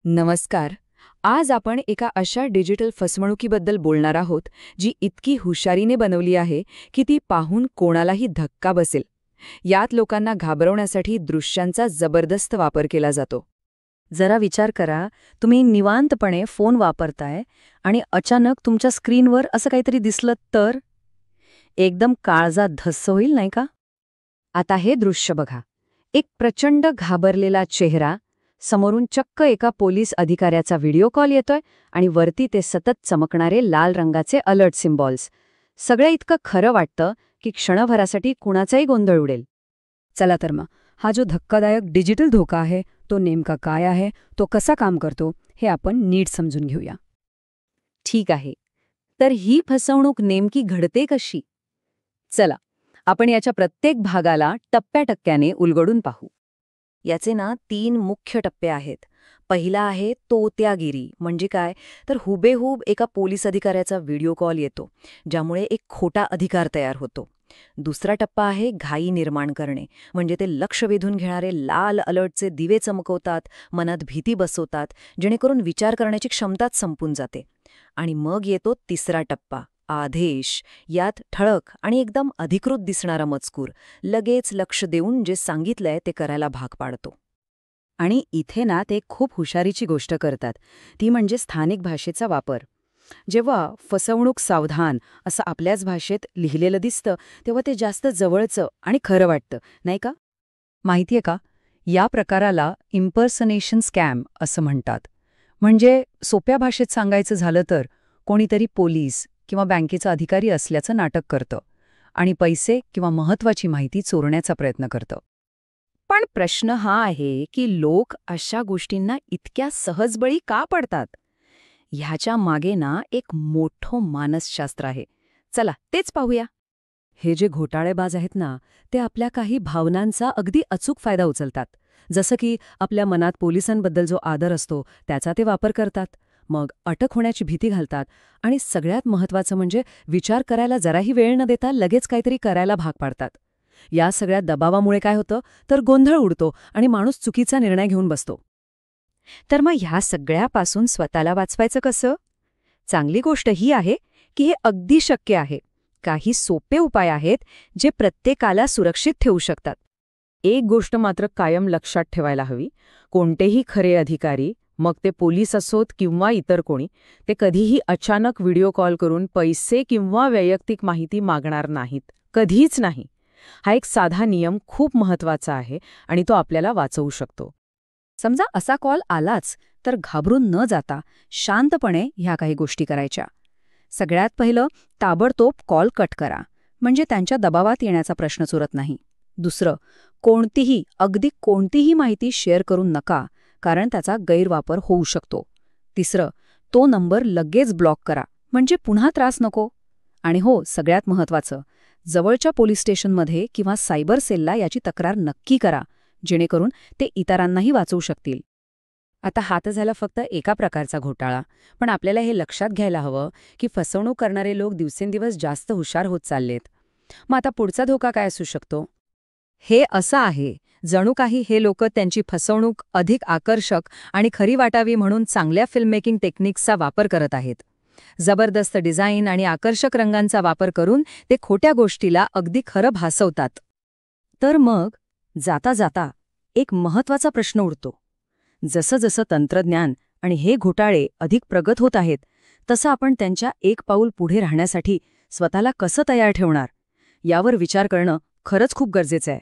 नमस्कार. आज आपण एका अशा डिजिटल फसवणुकीबद्दल बोलणार आहोत जी इतकी हुशारीने बनवली आहे की ती पाहून कोणालाही धक्का बसेल. यात लोकांना घाबरवण्यासाठी दृश्यांचा जबरदस्त वापर केला जातो. जरा विचार करा, तुम्ही निवांतपणे फोन वापरताय आणि अचानक तुमच्या स्क्रीनवर असं काहीतरी दिसलं तर एकदम काळजात धस्स होईल नाही का? आता हे दृश्य बघा. एक प्रचंड घाबरलेला चेहरा, समोरून चक्क एका पोलीस अधिकाऱ्याचा व्हिडिओ कॉल येतोय आणि वरती ते सतत चमकणारे लाल रंगाचे अलर्ट सिम्बॉल्स. सगळं इतकं खरं वाटतं की क्षणभरासाठी कुणाचाही गोंधळ उडेल. चला तर मग, हा जो धक्कादायक डिजिटल धोका आहे तो नेमका काय आहे, तो कसा काम करतो, हे आपण नीट समजून घेऊया. ठीक आहे, तर ही फसवणूक नेमकी घडते कशी? चला, आपण याच्या प्रत्येक भागाला टप्प्याटप्प्याने उलगडून पाहू. याचे 3 मुख्य टप्पे आहेत. पहिला आहे तोत्यागिरी. म्हणजे काय, तर हुबेहूब एका पोलीस अधिकाऱ्याचा व्हिडिओ कॉल येतो, ज्यामुळे एक खोटा अधिकार तयार होतो. दुसरा टप्पा आहे घाई निर्माण करणे. म्हणजे ते लक्ष वेधून घेणारे लाल अलर्टचे दिवे चमकवतात, मनात भीती बसवतात, जेणेकरून विचार करण्याची क्षमताच संपून जाते. आणि मग येतो तिसरा टप्पा, आदेश. यात ठळक आणि एकदम अधिकृत दिसणारा मजकूर, लगेच लक्ष देऊन जे सांगितलंय ते करायला भाग पाडतो. आणि इथे ते खूप हुशारीची गोष्ट करतात, ती म्हणजे स्थानिक भाषेचा वापर. जेव्हा फसवणूक सावधान असं आपल्याच भाषेत लिहिलेलं दिसतं तेव्हा ते जास्त जवळचं आणि खरं वाटतं, नाही का? माहितीये का, या प्रकाराला इम्पर्सनेशन स्कॅम असं म्हणतात. म्हणजे सोप्या भाषेत सांगायचं झालं तर कोणीतरी पोलीस किंवा बँकेचा अधिकारी असल्याचं नाटक करतं आणि पैसे किंवा महत्वाची माहिती चोरण्याचा प्रयत्न करतं. पण प्रश्न हा आहे की लोक अशा गोष्टींना इतक्या सहजबळी का पडतात? ह्याच्या मागे एक मोठं मानसशास्त्र आहे. चला तेच पाहूया. हे जे घोटाळेबाज आहेत ते आपल्या काही भावनांचा अगदी अचूक फायदा उचलतात. जसं की आपल्या मनात पोलिसांबद्दल जो आदर असतो त्याचा ते वापर करतात. मग अटक होण्याची भीती घालतात आणि सगळ्यात महत्त्वाचं म्हणजे विचार करायला जराही वेळ न देता लगेच काहीतरी करायला भाग पाडतात. या सगळ्या दबावामुळे काय होतं तर गोंधळ उडतो आणि माणूस चुकीचा निर्णय घेऊन बसतो. तर मग ह्या सगळ्यापासून स्वतःला वाचवायचं कसं? चांगली गोष्ट ही आहे की हे अगदी शक्य आहे. काही सोपे उपाय आहेत जे प्रत्येकाला सुरक्षित ठेवू शकतात. एक गोष्ट मात्र कायम लक्षात ठेवायला हवी, कोणतेही खरे अधिकारी, मग ते पोलीस असोत किंवा इतर कोणी, ते कधीही अचानक व्हिडिओ कॉल करून पैसे किंवा वैयक्तिक माहिती मागणार नाहीत. कधीच नाही. हा एक साधा नियम खूप महत्वाचा आहे आणि तो आपल्याला वाचवू शकतो. समजा असा कॉल आलाच तर घाबरून न जाता शांतपणे ह्या काही गोष्टी करायच्या. सगळ्यात पहिलं, ताबडतोब कॉल कट करा. म्हणजे त्यांच्या दबावात येण्याचा प्रश्नच उरत नाही. दुसरं, अगदी कोणतीही माहिती शेअर करू नका, कारण त्याचा गैरवापर होऊ शकतो. तिसरं, तो नंबर लगेच ब्लॉक करा, म्हणजे पुन्हा त्रास नको. आणि हो, सगळ्यात महत्त्वाचं, जवळच्या पोलीस स्टेशनमध्ये किंवा सायबर सेलला याची तक्रार नक्की करा, जेणेकरून ते इतरांनाही वाचवू शकतील. आता हा तर झाला फक्त एका प्रकारचा घोटाळा, पण आपल्याला हे लक्षात घ्यायला हवं की फसवणूक करणारे लोक दिवसेंदिवस जास्त हुशार होत चाललेत. मग आता पुढचा धोका काय असू शकतो? हे असं आहे, जणू काही हे लोक त्यांची फसवणूक अधिक आकर्षक आणि खरी वाटावी म्हणून चांगल्या फिल्ममेकिंग टेक्निक्सचा वापर करत आहेत. जबरदस्त डिझाईन आणि आकर्षक रंगांचा वापर करून ते खोट्या गोष्टीला अगदी खरं भासवतात. तर मग जाता जाता एक महत्त्वाचा प्रश्न उरतो. जसं जसं तंत्रज्ञान आणि हे घोटाळे अधिक प्रगत होत आहेत, तसं आपण त्यांच्या एक पाऊल पुढे राहण्यासाठी स्वतःला कसं तयार ठेवणार, यावर विचार करणं खरंच खूप गरजेचं आहे.